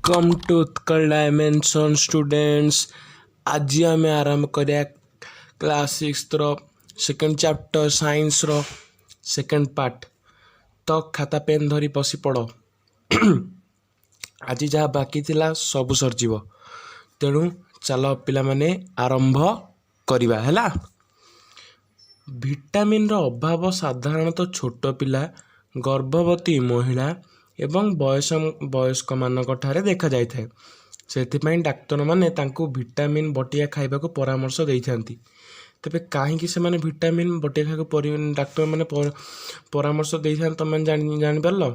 Welcome to Utkal dimension students. आज आम आरंभ करिया क्लास 6 सेकेंड चैप्टर साइंस रो सेकेंड पार्ट। तो खाता पेन धरी बसी पड़। आज जहाँ बाकी थिला सब सरजिव, तेणु चलो पिला माने आरंभ करिबा हैला। विटामिन रो अभाव साधारणतः छोट पिला, गर्भवती महिला एवं वयस्क मानक ठारे देखा जाए। से डाक्तर माने तांको विटामिन बटिया खाइबा को परामर्श देइथांती। तेबे काहेकि से माने विटामिन बटिया खाइबा डाक्तर माने परामर्श देइथां तमे जानि परलो।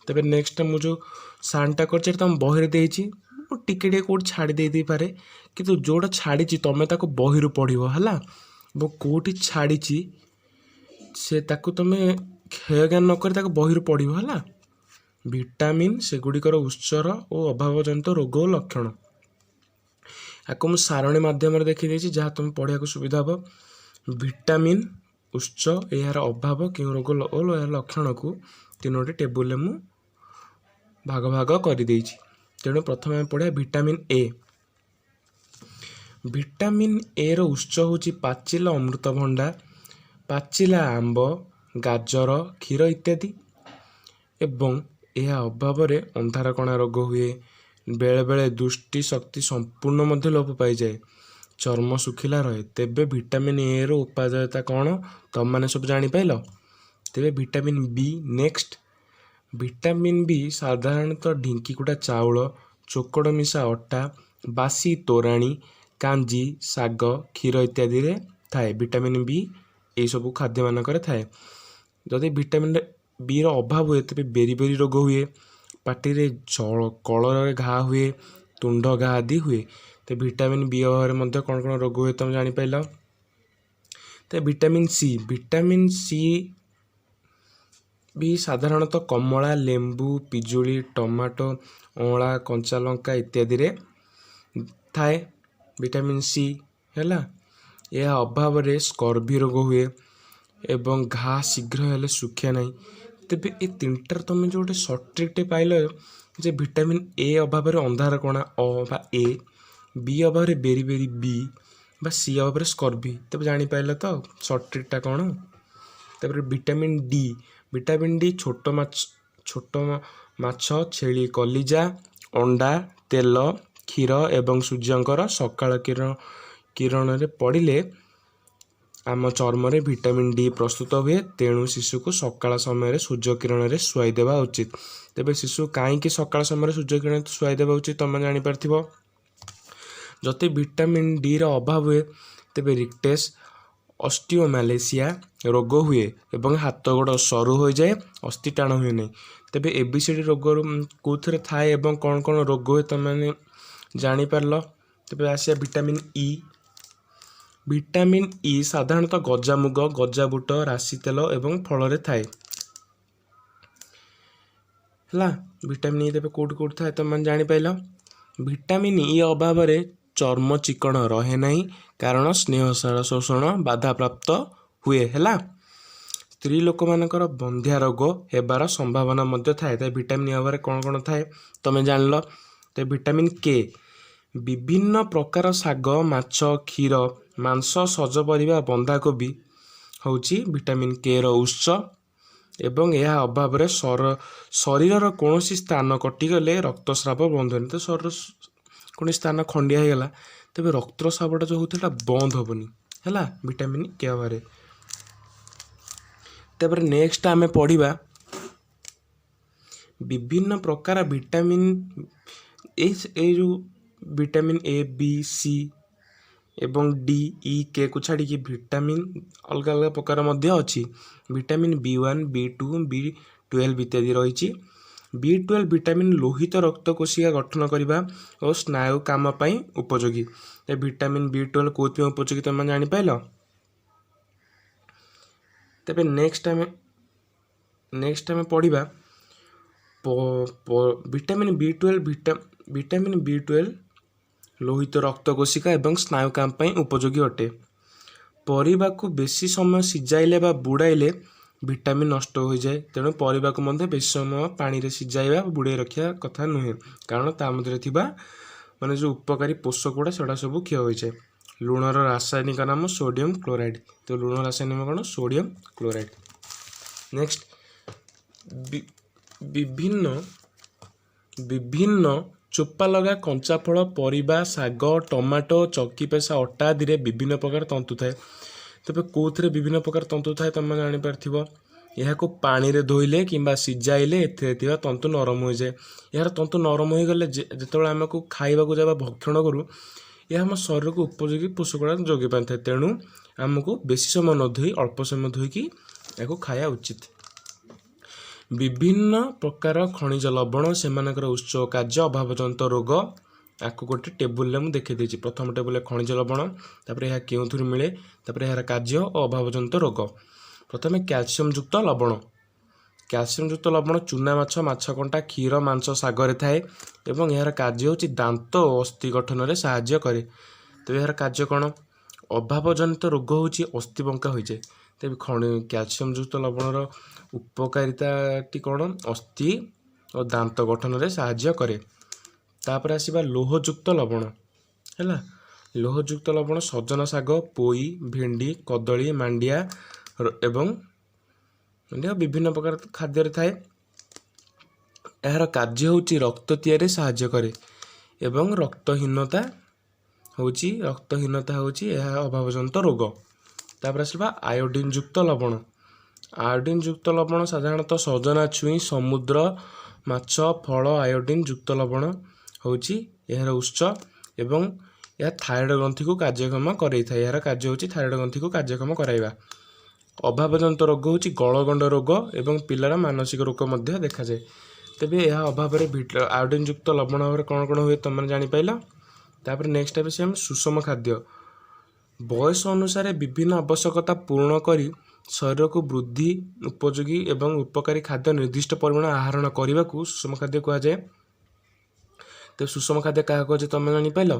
तेबे नेक्स्ट मु जो सानटा करछ तम बहिर देइछि, मु टिके कोड छाडी देइ पारे, किंतु जोडा छाडीछि तमे ताको बहिरु पढिबो हला। बो कोठी छाडीछि से ताको तमे खेय ज्ञान न करी ताको बहिरु पढिबो हला। विटामिन सेगुड़िकर उत्सर और अभाव जनित रोग और लक्षण आपको मुझे सारणी माध्यम देखी जहाँ तुम पढ़ा सुविधा हम। विटामिन उत्स, यार अभाव, क्यों रोग और यार लक्षण को तीनोटी टेबुल मु भाग भाग कर देइछि। तेणु प्रथम आम पढ़ा विटामिन ए। विटामिन ए रो उत्स होची पाचिला अमृतभंडा, पाचिला आंब, गाजर, क्षीर इत्यादि। एवं यह अभाव अंधार कणा रोग हुए, बेले बेले दृष्टि शक्ति संपूर्ण मध्य लोप पाई जाए, चर्म सुखिला रहे। तेबे विटामिन ए रो उपादेयता कौन तुम मैंने सब जानी पाइल। तेबे vitamin B next. Vitamin B साधारणतः ढिंकी कुटा चाउल, चोकड़ मिशा अटा, बासी तोराणी, कांजी, साग, क्षीर इत्यादि रे थाए। विटामिन बी ये सब खाद्य मानक थाए। जदि विटामिन बी रो अभाव हुए तेरे बेरी बेरी रोग हुए, पाटी रे कलर घा हुए, तुंड घा आदि हुए। तो विटामिन बी अभाव कौन कौन रोग हुए तुम जानी पाइल। तो विटामिन सी। विटामिन सी भी साधारणतः कमला, लेंबू, पिजुली, टमाटो, अँला, कंचा लंका इत्यादि रे थाए। विटामिन सी हैला। यह अभाव रे स्कर्वी रोग हुए एवं घा शीघ्र हेले सुखिया नहीं। तेबे ये तीनटार तुम जो गोटे सर्ट ट्रिकटे पाइल जे विटामिन ए अभाव अंधार कणा अ बा ए, बी अभाव बेरी बेरी बी बा सी अभाव स्कर्वी। तेज जापार तो सर्ट ट्रिकटा कौन। तपर विटामिन डी। विटामिन डी छोट माछ, छेली कलिजा, अंडा, तेल, क्षीर एवं सूर्यंकर सकाळ किरण रे पड़िले आम चर्म रे विटामिन डी प्रस्तुत हुए। तेणु शिशु को सकाळ समय सूर्य किरण रे शुआई देवा उचित। तेबे शिशु कहीं सकाळ समय सूर्य किरण शुआई देवा उचित तुम जानी पारथिबो। जति विटामिन डी रो अभाव हुए तेबे रिक्टेस, ऑस्टियोमालेशिया रोग हुए एवं हाथ गोड़ सरू हो जाए, अस्थि टाण हुए नहीं। तेबे एबीसीडी रोग कौन थाए एवं कौन कौन रोग हुए तुम मैंने जानी पारल। तेबे आसिया विटामिन ई। विटामिन ई साधारणतः गजामुग, गजाबुट, राशि तेल एवं फल रे थाए हला। विटामिन ई तेबे कोड कोड थाए तुम जानी पाइल। विटामिन ई अभाव रे चर्म चिकण रहे नहीं, कारण स्नेहसार शोषण बाधा प्राप्त हुए हैला। स्त्री लोक मानकर बंध्या रोग हेबार संभावना मध्य थाए। तो विटामिन ई अभाव कौन कौन थाए तुम जानल। तो विटामिन के। विभिन्न प्रकार शाग, माछ, क्षीर, मांस, सज परिबा, बंधाकोबी होची विटामिन के रो उत्स। एवं यह अभाव रे शरीर कौन स्थान कटिगले रक्तस्राव बंद होनी। तो शरीर कौन स्थान खंडिया हो गला तेरे रक्तस्रावटा जो होता बंद हेनी है विटामिन के अभाव। तपर नेक्स्ट आम पढ़ा विभिन्न प्रकार विटामिन जो विटामिन ए, बी, सी एवं डी, ई, के को छाड़ी विटामिन अलग अलग प्रकार मध्य अच्छी। विटामिन B1, B2, B12 इत्यादि रही। B12 विटामिन लोहित रक्त कोशिका गठन करने और स्नायु काम पाई उपयोगी। विटामिन B12 कौन उपयोगी तुम जानी पाइल। तेरे नेक्स्ट आम पढ़ा विटामिन B12 लोहित रक्त कोशिका एवं स्नायु काम पाई उपयोगी अटे। परिबा को बेसी समय सिजाइले बा बुड़ाइले ଭିଟାମିନ୍ ନଷ୍ଟ ହୋଇଯାଏ। ତେଣୁ ପରିବାକୁ ମଧ୍ୟ ବେଶୀ ସମୟ ପାଣିରେ ସିଝାଇବା ବୁଡ଼େଇ ରଖିବା କଥା ନୁହେଁ, କାରଣ ତା ମଧ୍ୟରେ ଥିବା ମାନେ ଯେଉଁ ଉପକାରୀ ପୋଷକ ଗୁଡ଼ା ସେଗୁଡ଼ା ସବୁ କ୍ଷୟ ହୋଇଯାଏ। ଲୁଣର ରାସାୟନିକ ନାମ ସୋଡ଼ିୟମ କ୍ଲୋରାଇଡ୍। ତ ଲୁଣ ରାସାୟନିକ କ'ଣ? Sodium chloride. ନେକ୍ସଟ, ବିଭିନ୍ନ ଚୋପା ଲଗା କଞ୍ଚା ଫଳ, ପରିବା, ଶାଗ, ଟମାଟୋ, ଚକିପେଷା, ଅଟା ଆଦିରେ ବିଭିନ୍ନ ପ୍ରକାର ତନ୍ତୁ ଥାଏ। ତେବେ କେଉଁଥିରେ ବିଭିନ୍ନ ପ୍ରକାର ତନ୍ତୁ ଥାଏ ତୁମେ ଜାଣିପାରିଥିବ। ଏହାକୁ ପାଣିରେ ଧୋଇଲେ କିମ୍ବା ସିଝାଇଲେ ଏଥିରେ ଥିବା ତନ୍ତୁ ନରମ ହୋଇଯାଏ। ଏହାର ତନ୍ତୁ ନରମ ହୋଇଗଲେ ଯେତେବେଳେ ଆମକୁ ଖାଇବାକୁ ଯାଇବା ଭକ୍ଷଣ କରୁ, ଏହା ଆମ ଶରୀରକୁ ଉପଯୋଗୀ ପୋଷକ ଯୋଗାଇ ପାରିଥାଏ। ତେଣୁ ଆମକୁ ବେଶୀ ସମୟ ନ ଧୋଇ ଅଳ୍ପ ସମୟ ଧୋଇକି ଏହାକୁ ଖାଇବା ଉଚିତ। ବିଭିନ୍ନ ପ୍ରକାର ଖଣିଜ ଲବଣ, ସେମାନଙ୍କର ଉତ୍ସ ଓ କାର୍ଯ୍ୟ, ଅଭାବଜନିତ ରୋଗ, ଆକୁ ଗୋଟେ ଟେବୁଲରେ ମୁଁ ଦେଖାଇ ଦେଇଛି। ପ୍ରଥମ ଟେବୁଲରେ ଖଣିଜ ଲବଣ, ତାପରେ ଏହା କେଉଁଥିରୁ ମିଳେ, ତାପରେ ଏହାର କାର୍ଯ୍ୟ ଓ ଅଭାବଜନିତ ରୋଗ। ପ୍ରଥମେ କ୍ୟାଲସିୟମ ଯୁକ୍ତ ଲବଣ। କ୍ୟାଲସିୟମ ଯୁକ୍ତ ଲବଣ ଚୁନା ମାଛ, ମାଛ କଣ୍ଟା, କ୍ଷୀର, ମାଂସ, ଶାଗରେ ଥାଏ ଏବଂ ଏହାର କାର୍ଯ୍ୟ ହେଉଛି ଦାନ୍ତ ଓ ଅସ୍ଥି ଗଠନରେ ସାହାଯ୍ୟ କରେ। ତେବେ ଏହାର କାର୍ଯ୍ୟ କ'ଣ? ଅଭାବଜନିତ ରୋଗ ହେଉଛି ଅସ୍ଥି ବଙ୍କା ହୋଇଯାଏ। ତେବେ କ୍ୟାଲସିୟମ ଯୁକ୍ତ ଲବଣର ଉପକାରିତାଟି କ'ଣ? ଅସ୍ଥି ଓ ଦାନ୍ତ ଗଠନରେ ସାହାଯ୍ୟ କରେ। ତାପରେ ଆସିବା ଲୌହଯୁକ୍ତ ଲବଣ ହେଲା। ଲୌହଯୁକ୍ତ ଲବଣ ସଜନା ଶାଗ, ପୋଇ, ଭେଣ୍ଡି, କଦଳୀ, ମାଣ୍ଡିଆ ଏବଂ ବିଭିନ୍ନ ପ୍ରକାର ଖାଦ୍ୟରେ ଥାଏ। ଏହାର କାର୍ଯ୍ୟ ହେଉଛି ରକ୍ତ ତିଆରି ସାହାଯ୍ୟ କରେ ଏବଂ ରକ୍ତହୀନତା ହେଉଛି ଏହା ଅଭାବଜନିତ ରୋଗ। ତାପରେ ଆସିବା ଆୟୋଡିନ ଯୁକ୍ତ ଲବଣ। ଆୟୋଡିନ ଯୁକ୍ତ ଲବଣ ସାଧାରଣତଃ ସଜନା ଛୁଇଁ, ସମୁଦ୍ର ମାଛ, ଫଳ। ଆୟୋଡିନ ଯୁକ୍ତ ଲବଣ ହେଉଛି ଏହାର ଉତ୍ସ ଏବଂ ଏହା ଥାଇରଏଡ଼ ଗ୍ରନ୍ଥିକୁ କାର୍ଯ୍ୟକ୍ଷମ କରାଇଥାଏ। ଏହାର କାର୍ଯ୍ୟ ହେଉଛି ଥାଇରଏଡ଼ ଗ୍ରନ୍ଥିକୁ କାର୍ଯ୍ୟକ୍ଷମ କରାଇବା। ଅଭାବଜନିତ ରୋଗ ହେଉଛି ଗଳଗଣ୍ଡ ରୋଗ ଏବଂ ପିଲାର ମାନସିକ ରୋଗ ମଧ୍ୟ ଦେଖାଯାଏ। ତେବେ ଏହା ଅଭାବରେ ଆୟୋଡିନ ଯୁକ୍ତ ଲବଣ ଭାବରେ କ'ଣ କ'ଣ ହୁଏ ତୁମେ ଜାଣିପାରିଲ। ତାପରେ ନେକ୍ସଟ ଆସିବା ଆମେ ସୁଷମ ଖାଦ୍ୟ। ବୟସ ଅନୁସାରେ ବିଭିନ୍ନ ଆବଶ୍ୟକତା ପୂରଣ କରି ଶରୀରକୁ ବୃଦ୍ଧି ଉପଯୋଗୀ ଏବଂ ଉପକାରୀ ଖାଦ୍ୟ ନିର୍ଦ୍ଦିଷ୍ଟ ପରିମାଣ ଆହରଣ କରିବାକୁ ସୁଷମ ଖାଦ୍ୟ କୁହାଯାଏ। ତେବେ ସୁଷମ ଖାଦ୍ୟ କାହାକୁ କୁହାଯାଏ ତୁମେ ଜାଣିପାରିଲ।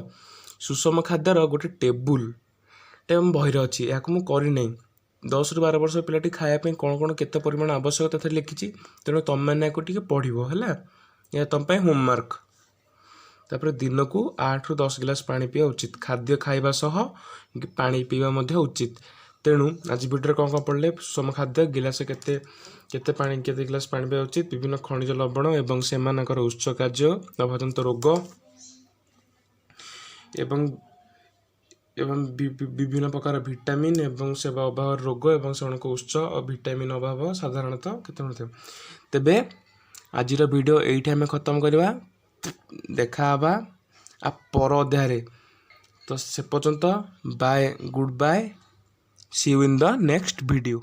ସୁଷମ ଖାଦ୍ୟର ଗୋଟେ ଟେବୁଲଟେ ଆମ ବହିରେ ଅଛି, ଏହାକୁ ମୁଁ କରିନାହିଁ। 10 ରୁ 12 ବର୍ଷ ପିଲାଟି ଖାଇବା ପାଇଁ କ'ଣ କ'ଣ କେତେ ପରିମାଣ ଆବଶ୍ୟକ ସେଥିରେ ଲେଖିଛି। ତେଣୁ ତୁମେମାନେ ଏହାକୁ ଟିକେ ପଢ଼ିବ ହେଲା, ଏହା ତୁମ ପାଇଁ ହୋମୱାର୍କ। ତାପରେ ଦିନକୁ 8 ରୁ 10 ଗ୍ଲାସ ପାଣି ପିଇବା ଉଚିତ। ଖାଦ୍ୟ ଖାଇବା ସହ ପାଣି ପିଇବା ମଧ୍ୟ ଉଚିତ। ତେଣୁ ଆଜି ଭିଡ଼ିଓରେ କ'ଣ ପଢ଼ିଲେ? ସୁଷମ ଖାଦ୍ୟ ଗିଲାସ କେତେ ଗ୍ଲାସ ପାଣି ପିଇବା ଉଚିତ, ବିଭିନ୍ନ ଖଣିଜ ଲବଣ ଏବଂ ସେମାନଙ୍କର ଉତ୍ସ କାର୍ଯ୍ୟ, ଅଭାବଜନିତ ରୋଗ ଏବଂ ବିଭିନ୍ନ ପ୍ରକାର ଭିଟାମିନ୍ ଏବଂ ସେ ଅଭାବ ରୋଗ ଏବଂ ସେମାନଙ୍କ ଉତ୍ସ ଓ ଭିଟାମିନ୍ ଅଭାବ ସାଧାରଣତଃ କେତେ ହୋଇଥାଏ। ତେବେ ଆଜିର ଭିଡ଼ିଓ ଏଇଠି ଆମେ ଖତମ କରିବା। ଦେଖା ହେବା ପର ଅଧ୍ୟାୟରେ। ତ ସେ ପର୍ଯ୍ୟନ୍ତ bye, goodbye, see you in the next video.